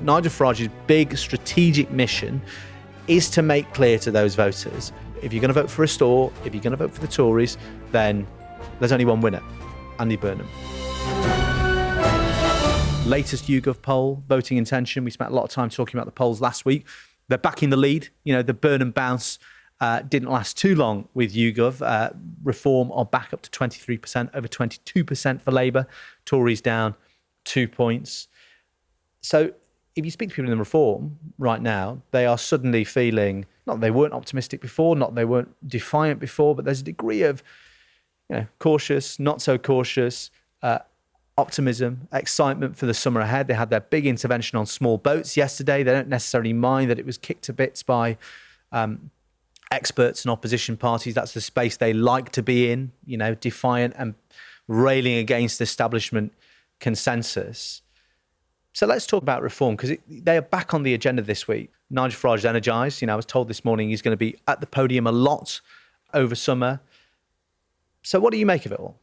Nigel Farage's big strategic mission is to make clear to those voters, if you're going to vote for Restore, if you're going to vote for the Tories, then there's only one winner, Andy Burnham. Latest YouGov poll, voting intention. We spent a lot of time talking about the polls last week. They're back in the lead. The Burnham bounce didn't last too long with YouGov. Reform are back up to 23%, over 22% for Labour. Tories down 2 points. So if you speak to people in Reform right now, they are suddenly feeling, not that they weren't optimistic before, not that they weren't defiant before, but there's a degree of cautious, not so cautious, optimism, excitement for the summer ahead. They had their big intervention on small boats yesterday. They don't necessarily mind that it was kicked to bits by experts and opposition parties. That's the space they like to be in, defiant and railing against establishment consensus. So let's talk about Reform, because they are back on the agenda this week. Nigel Farage is energised. I was told this morning he's going to be at the podium a lot over summer. So what do you make of it all?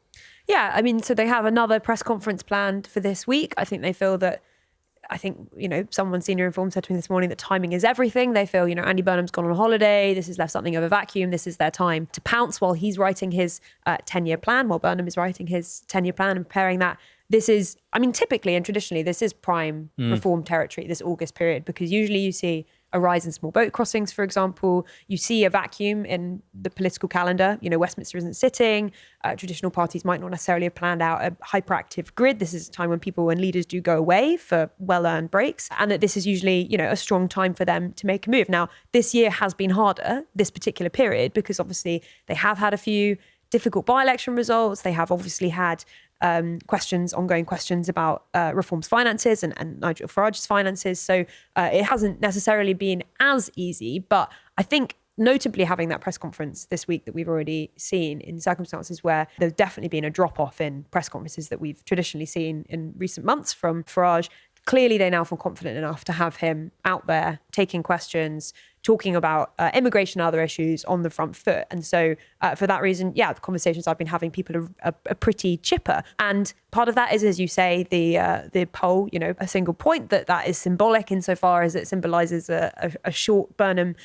Yeah, so they have another press conference planned for this week. I think they feel that, someone senior Reform said to me this morning that timing is everything. They feel, Andy Burnham's gone on holiday. This has left something of a vacuum. This is their time to pounce while he's writing his 10-year plan, while Burnham is writing his 10-year plan and preparing that. This is, typically and traditionally, this is prime Reform territory, this August period, because usually you see a rise in small boat crossings, for example. You see a vacuum in the political calendar. Westminster isn't sitting. Traditional parties might not necessarily have planned out a hyperactive grid. This is a time when people and leaders do go away for well-earned breaks, and that this is usually, a strong time for them to make a move. Now, this year has been harder, this particular period, because obviously they have had a few difficult by-election results. They have obviously had ongoing questions about Reform's finances and Nigel Farage's finances. So it hasn't necessarily been as easy, but I think notably having that press conference this week that we've already seen in circumstances where there's definitely been a drop-off in press conferences that we've traditionally seen in recent months from Farage. Clearly, they now feel confident enough to have him out there taking questions, talking about immigration and other issues on the front foot. And so for that reason, the conversations I've been having, people are pretty chipper. And part of that is, as you say, the poll, a single point that is symbolic insofar as it symbolises a short Burnham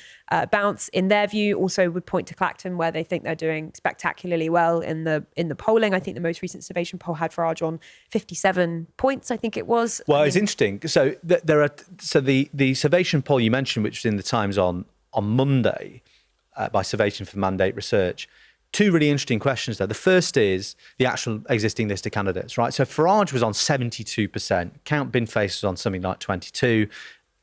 bounce in their view. Also would point to Clacton, where they think they're doing spectacularly well in the polling. I think the most recent Survation poll had Farage on 57 points, I think it was. Well, it's interesting. So the Survation poll you mentioned, which was in the Times on Monday by Survation for Mandate Research, two really interesting questions there. The first is the actual existing list of candidates, right? So Farage was on 72%, Count Binface was on something like 22%,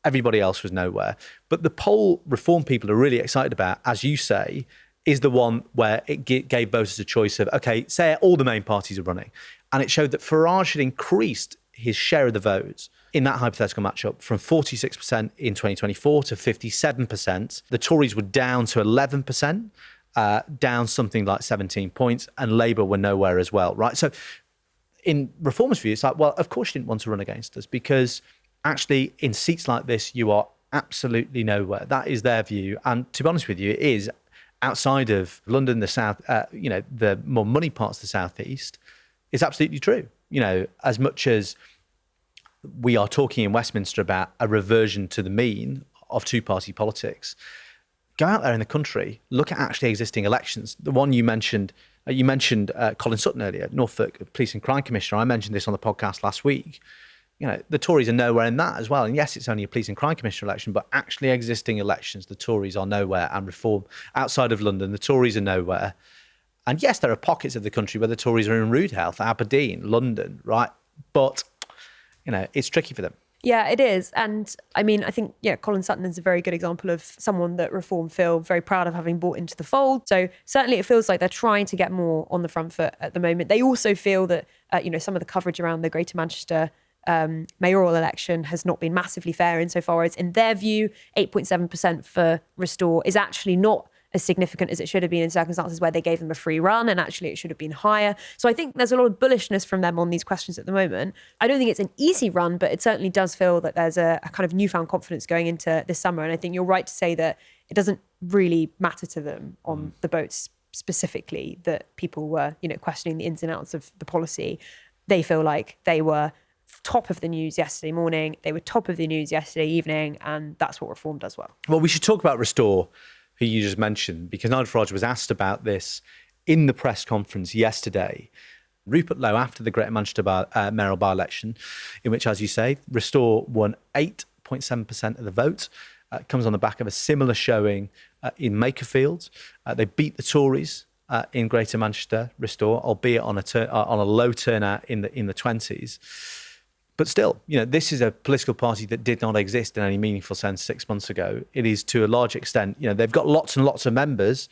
everybody else was nowhere. But the poll Reform people are really excited about, as you say, is the one where it gave voters a choice of, okay, say all the main parties are running. And it showed that Farage had increased his share of the votes in that hypothetical matchup from 46% in 2024 to 57%. The Tories were down to 11%, down something like 17 points, and Labour were nowhere as well, right? So in Reform's view, it's like, well, of course you didn't want to run against us, because actually in seats like this, you are absolutely nowhere. That is their view. And to be honest with you, it is outside of London, the South, the more money parts of the Southeast. It's absolutely true. As much as we are talking in Westminster about a reversion to the mean of two-party politics, go out there in the country, look at actually existing elections. The one you mentioned Colin Sutton earlier, Norfolk Police and Crime Commissioner. I mentioned this on the podcast last week. The Tories are nowhere in that as well. And yes, it's only a Police and Crime Commissioner election, but actually existing elections, the Tories are nowhere. And Reform outside of London, the Tories are nowhere. And yes, there are pockets of the country where the Tories are in rude health, Aberdeen, London, right? But, it's tricky for them. Yeah, it is. And I think, Colin Sutton is a very good example of someone that Reform feel very proud of having brought into the fold. So certainly it feels like they're trying to get more on the front foot at the moment. They also feel that, some of the coverage around the Greater Manchester mayoral election has not been massively fair, insofar as, in their view, 8.7% for Restore is actually not as significant as it should have been in circumstances where they gave them a free run, and actually it should have been higher. So I think there's a lot of bullishness from them on these questions at the moment. I don't think it's an easy run, but it certainly does feel that there's a kind of newfound confidence going into this summer. And I think you're right to say that it doesn't really matter to them on the boats specifically that people were, questioning the ins and outs of the policy. They feel like they were top of the news yesterday morning. They were top of the news yesterday evening, and that's what Reform does well. Well, we should talk about Restore, who you just mentioned, because Nigel Farage was asked about this in the press conference yesterday. Rupert Lowe, after the Greater Manchester mayoral by-election, in which, as you say, Restore won 8.7% of the vote, comes on the back of a similar showing in Makerfield. They beat the Tories in Greater Manchester, Restore, albeit on a low turnout in the 20s. But still, this is a political party that did not exist in any meaningful sense 6 months ago. It is, to a large extent, they've got lots and lots of members,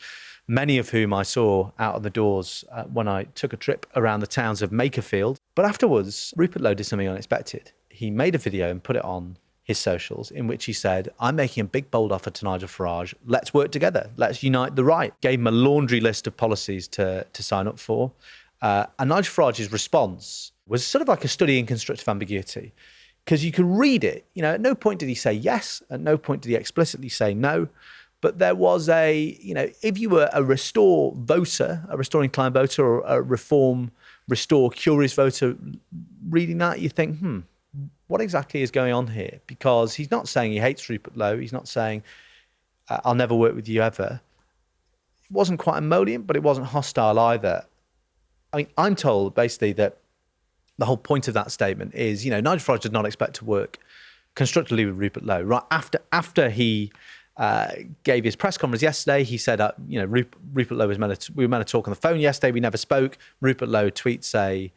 many of whom I saw out of the doors when I took a trip around the towns of Makerfield. But afterwards, Rupert Lowe did something unexpected. He made a video and put it on his socials in which he said, I'm making a big, bold offer to Nigel Farage. Let's work together. Let's unite the right. Gave him a laundry list of policies to sign up for. And Nigel Farage's response was sort of like a study in constructive ambiguity, because you could read it. At no point did he say yes. At no point did he explicitly say no. But there was if you were a Restore voter, a Restore inclined voter, or a Reform, Restore curious voter, reading that, you think, what exactly is going on here? Because he's not saying he hates Rupert Lowe. He's not saying, I'll never work with you ever. It wasn't quite emollient, but it wasn't hostile either. I mean, I'm told basically that the whole point of that statement is, Nigel Farage did not expect to work constructively with Rupert Lowe. Right after he gave his press conference yesterday, he said, Rupert Lowe we were meant to talk on the phone yesterday. We never spoke. Rupert Lowe tweets a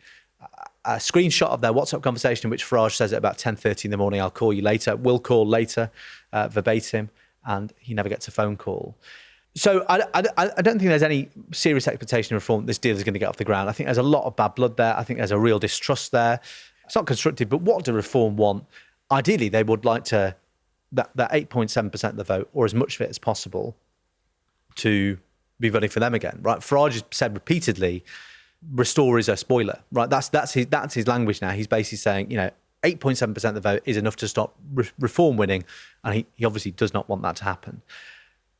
screenshot of their WhatsApp conversation in which Farage says at about 10:30 in the morning, I'll call you later, will call later, verbatim, and he never gets a phone call. So I don't think there's any serious expectation of Reform that this deal is going to get off the ground. I think there's a lot of bad blood there. I think there's a real distrust there. It's not constructive, but what do Reform want? Ideally, they would like that 8.7% of the vote, or as much of it as possible, to be voting for them again, right? Farage has said repeatedly, Restore is a spoiler, right? That's his language now. He's basically saying, 8.7% of the vote is enough to stop Reform winning, and he obviously does not want that to happen.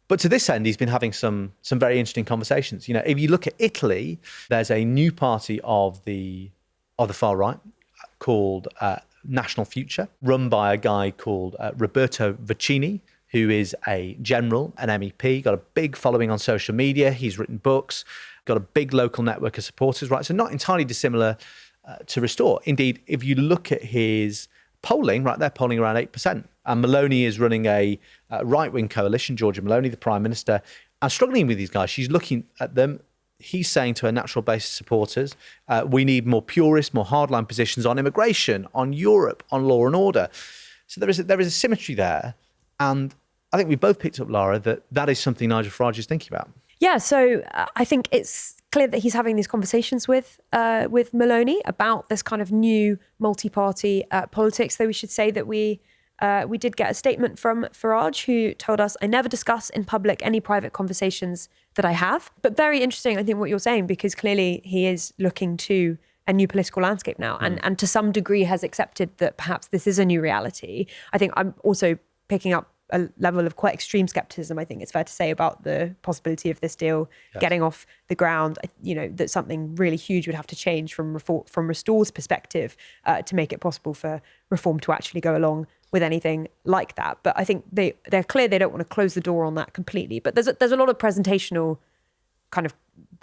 But to this end, he's been having some very interesting conversations. If you look at Italy, there's a new party of the far right called National Future, run by a guy called Roberto Vicini, who is a general, an MEP, got a big following on social media. He's written books, got a big local network of supporters, right? So not entirely dissimilar to Restore. Indeed, if you look at his polling, right, they're polling around 8%. And Maloney is running a right-wing coalition, Giorgia Maloney, the Prime Minister, and struggling with these guys. She's looking at them. He's saying to her natural base supporters, we need more purist, more hardline positions on immigration, on Europe, on law and order. So there is a symmetry there. And I think we both picked up, Lara, that is something Nigel Farage is thinking about. Yeah, so I think it's clear that he's having these conversations with Maloney about this kind of new multi-party politics. Though we should say that we did get a statement from Farage, who told us, I never discuss in public any private conversations that I have. But very interesting, I think, what you're saying, because clearly he is looking to a new political landscape now, and to some degree has accepted that perhaps this is a new reality. I think I'm also picking up a level of quite extreme skepticism, I think it's fair to say, about the possibility of this deal getting off the ground. That something really huge would have to change from Restore's perspective to make it possible for Reform to actually go along with anything like that. But I think they're clear they don't want to close the door on that completely. But there's a lot of presentational kind of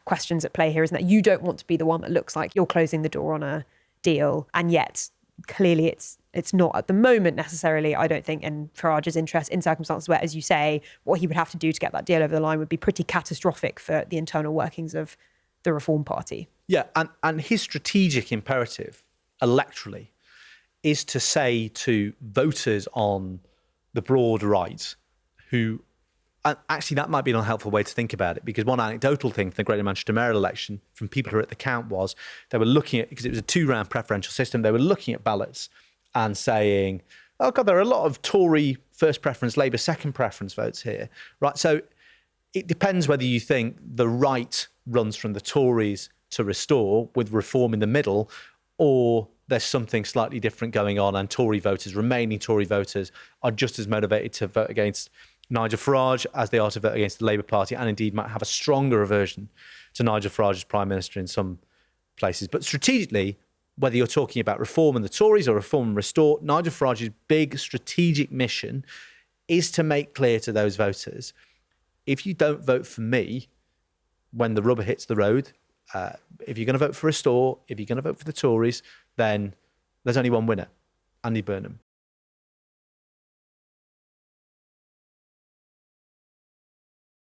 questions at play here, isn't that? You don't want to be the one that looks like you're closing the door on a deal, and yet clearly it's not at the moment necessarily, I don't think, in Farage's interest, in circumstances where, as you say, what he would have to do to get that deal over the line would be pretty catastrophic for the internal workings of the Reform Party. Yeah, and his strategic imperative electorally is to say to voters on the broad right who, and actually that might be an unhelpful way to think about it, because one anecdotal thing from the Greater Manchester mayoral election from people who were at the count was they were looking at, because it was a 2-round preferential system, they were looking at ballots and saying, oh God, there are a lot of Tory first preference, Labour second preference votes here, right? So it depends whether you think the right runs from the Tories to Restore with Reform in the middle, or there's something slightly different going on and remaining Tory voters are just as motivated to vote against Nigel Farage as they are to vote against the Labour Party, and indeed might have a stronger aversion to Nigel Farage as Prime Minister in some places. But strategically, whether you're talking about reform and the Tories or reform and restore, Nigel Farage's big strategic mission is to make clear to those voters, if you don't vote for me when the rubber hits the road, if you're going to vote for restore, if you're going to vote for the Tories, then there's only one winner, Andy Burnham.